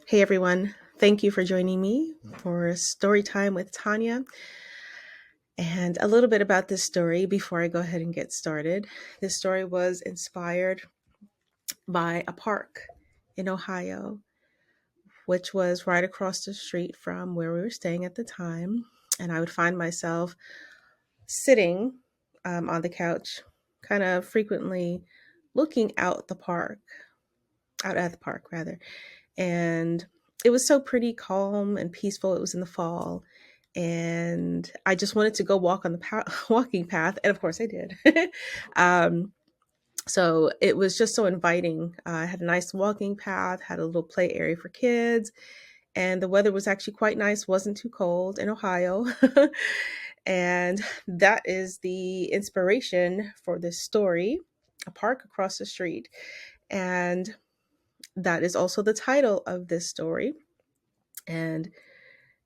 Hey everyone, thank you for joining me for story time with Tanya. And a little bit about this story before I go ahead and get started. This story was inspired by a park in Ohio, which was right across the street from where we were staying at the time. And I would find myself sitting on the couch, kind of frequently looking out at the park rather. And it was so pretty calm and peaceful. It was in the fall. And I just wanted to go walk on the walking path. And of course I did. um, so it was just so inviting. I had a nice walking path, had a little play area for kids. And the weather was actually quite nice, wasn't too cold in Ohio. And that is the inspiration for this story, a park across the street. And that is also the title of this story. And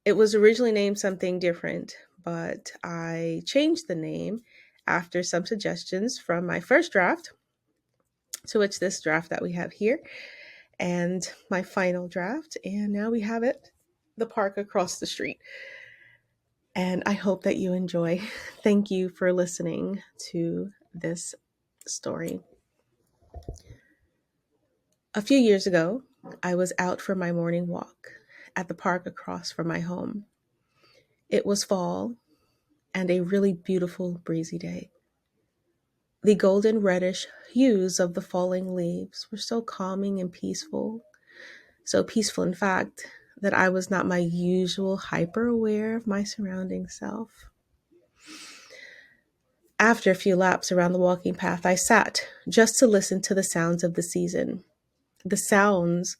it was originally named something different, but I changed the name after some suggestions from my first draft, to which this draft that we have here, and my final draft. And now we have it, the park across the street. And I hope that you enjoy. Thank you for listening to this story. A few years ago, I was out for my morning walk at the park across from my home. It was fall and a really beautiful breezy day. The golden reddish hues of the falling leaves were so calming and peaceful, so peaceful in fact that I was not my usual hyper aware of my surrounding self. After a few laps around the walking path, I sat just to listen to the sounds of the season. The sounds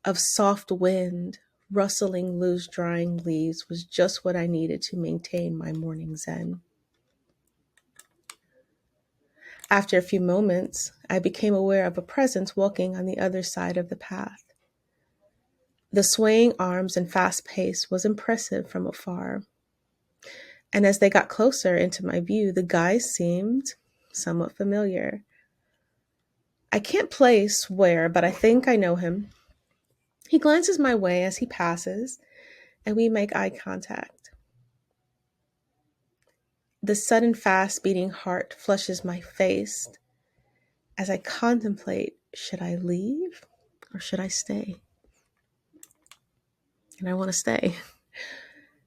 of soft wind rustling loose drying leaves was just what I needed to maintain my morning zen. After a few moments, I became aware of a presence walking on the other side of the path. The swaying arms and fast pace was impressive from afar. And as they got closer into my view, the guy seemed somewhat familiar. I can't place where, but I think I know him. He glances my way as he passes, and we make eye contact. The sudden fast beating heart flushes my face as I contemplate, should I leave or should I stay? And I want to stay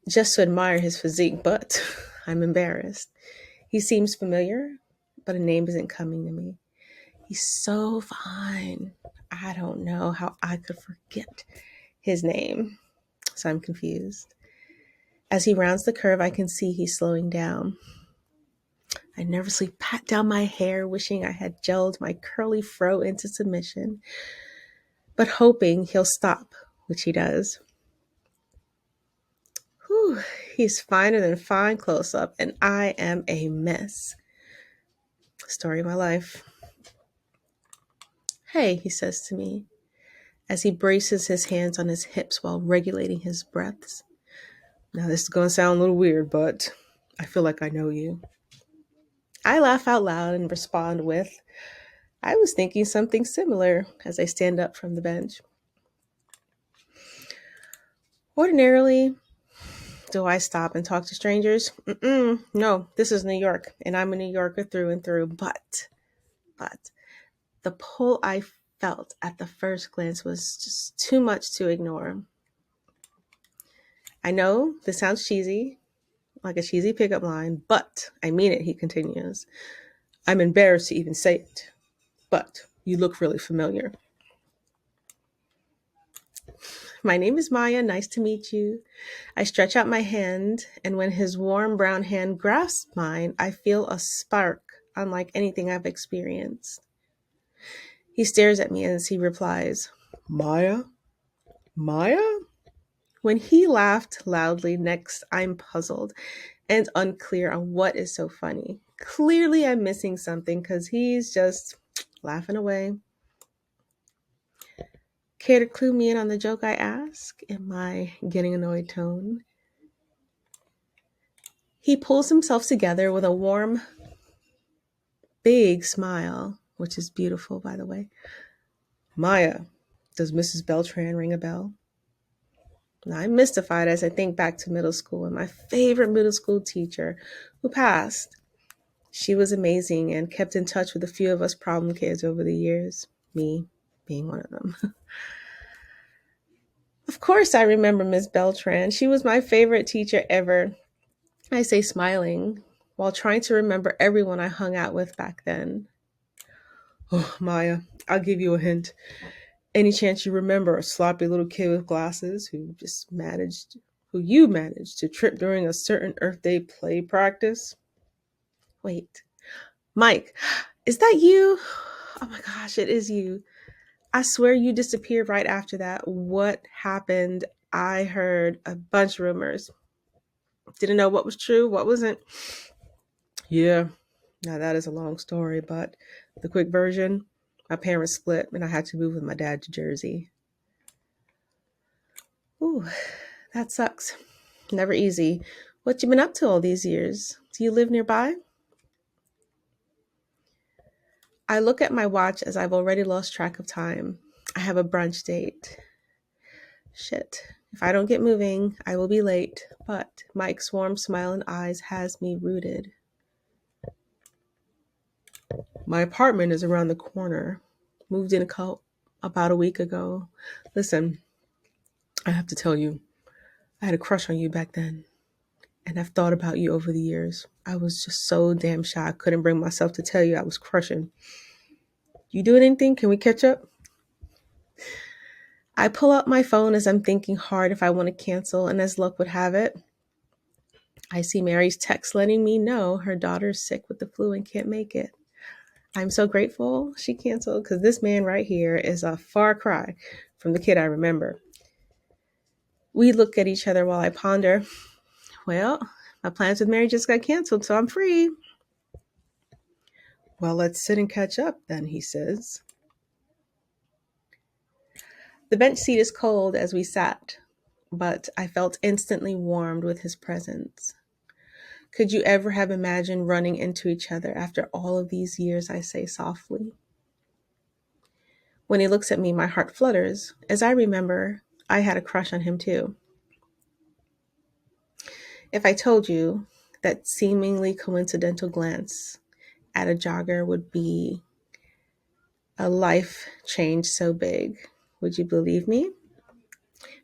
just to admire his physique, but I'm embarrassed. He seems familiar, but a name isn't coming to me. He's so fine. I don't know how I could forget his name, so I'm confused. As he rounds the curve, I can see he's slowing down. I nervously pat down my hair, wishing I had gelled my curly fro into submission, but hoping he'll stop, which he does. Whew, he's finer than fine close up, and I am a mess. Story of my life. Hey, he says to me, as he braces his hands on his hips while regulating his breaths. Now, this is going to sound a little weird, but I feel like I know you. I laugh out loud and respond with, I was thinking something similar as I stand up from the bench. Ordinarily, do I stop and talk to strangers? No, this is New York, and I'm a New Yorker through and through. But the pull I felt at the first glance was just too much to ignore. I know this sounds cheesy, like a cheesy pickup line, but I mean it, he continues. I'm embarrassed to even say it, but you look really familiar. My name is Maya. Nice to meet you. I stretch out my hand, and when his warm brown hand grasps mine, I feel a spark unlike anything I've experienced. He stares at me as he replies, Maya? Maya? When he laughed loudly next, I'm puzzled and unclear on what is so funny. Clearly, I'm missing something because he's just laughing away. Care to clue me in on the joke, I ask, in my getting annoyed tone. He pulls himself together with a warm, big smile, which is beautiful, by the way. Maya, does Mrs. Beltran ring a bell? Now, I'm mystified as I think back to middle school and my favorite middle school teacher who passed. She was amazing and kept in touch with a few of us problem kids over the years, me being one of them. Of course, I remember Miss Beltran. She was my favorite teacher ever. I say smiling while trying to remember everyone I hung out with back then. Oh, Maya, I'll give you a hint. Any chance you remember a sloppy little kid with glasses who you managed to trip during a certain Earth Day play practice? Wait, Mike, is that you? Oh my gosh, it is you. I swear you disappeared right after that. What happened? I heard a bunch of rumors. Didn't know what was true, what wasn't. Yeah, now that is a long story, but the quick version, my parents split and I had to move with my dad to Jersey. Ooh, that sucks. Never easy. What you been up to all these years? Do you live nearby? I look at my watch as I've already lost track of time. I have a brunch date. Shit. If I don't get moving, I will be late. But Mike's warm smile and eyes has me rooted. My apartment is around the corner. Moved in about a week ago. Listen, I have to tell you, I had a crush on you back then. And I've thought about you over the years. I was just so damn shy. I couldn't bring myself to tell you I was crushing. You doing anything? Can we catch up? I pull out my phone as I'm thinking hard if I want to cancel, and as luck would have it, I see Mary's text letting me know her daughter's sick with the flu and can't make it. I'm so grateful she canceled because this man right here is a far cry from the kid I remember. We look at each other while I ponder. Well, my plans with Mary just got canceled, so I'm free. Well, let's sit and catch up then, he says. The bench seat is cold as we sat, but I felt instantly warmed with his presence. Could you ever have imagined running into each other after all of these years? I say softly. When he looks at me, my heart flutters, as I remember I had a crush on him too. If I told you that seemingly coincidental glance at a jogger would be a life change so big, would you believe me?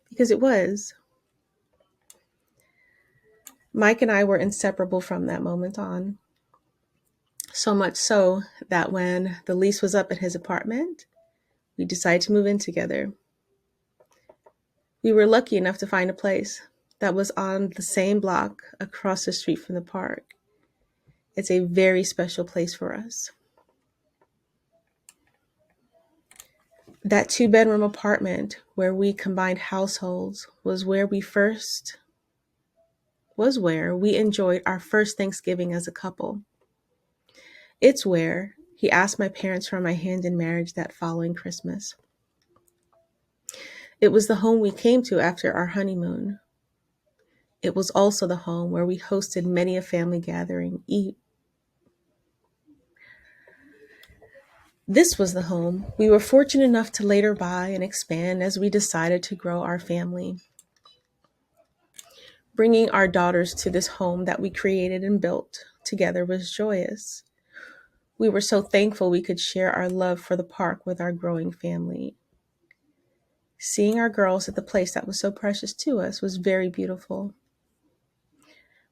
Because it was. Mike and I were inseparable from that moment on. So much so that when the lease was up at his apartment, we decided to move in together. We were lucky enough to find a place that was on the same block across the street from the park. It's a very special place for us. That two-bedroom apartment where we combined households was where we enjoyed our first Thanksgiving as a couple. It's where he asked my parents for my hand in marriage that following Christmas. It was the home we came to after our honeymoon. It was also the home where we hosted many a family gathering. This was the home we were fortunate enough to later buy and expand as we decided to grow our family. Bringing our daughters to this home that we created and built together was joyous. We were so thankful we could share our love for the park with our growing family. Seeing our girls at the place that was so precious to us was very beautiful.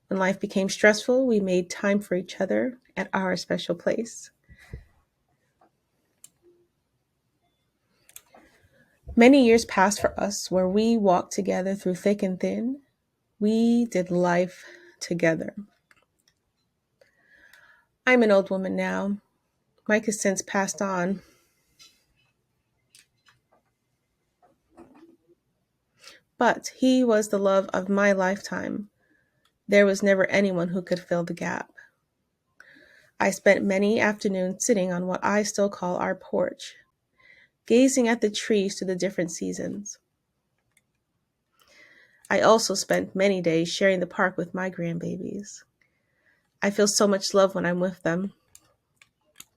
When life became stressful, we made time for each other at our special place. Many years passed for us where we walked together through thick and thin. We did life together. I'm an old woman now. Mike has since passed on. But he was the love of my lifetime. There was never anyone who could fill the gap. I spent many afternoons sitting on what I still call our porch, gazing at the trees through the different seasons. I also spent many days sharing the park with my grandbabies. I feel so much love when I'm with them.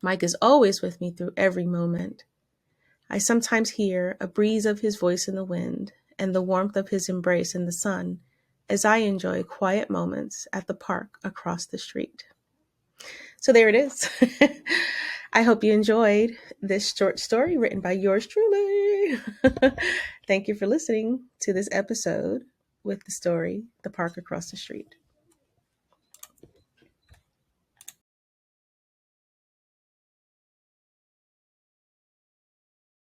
Mike is always with me through every moment. I sometimes hear a breeze of his voice in the wind and the warmth of his embrace in the sun as I enjoy quiet moments at the park across the street. So there it is. I hope you enjoyed this short story written by yours truly. Thank you for listening to this episode with the story, The Park Across the Street.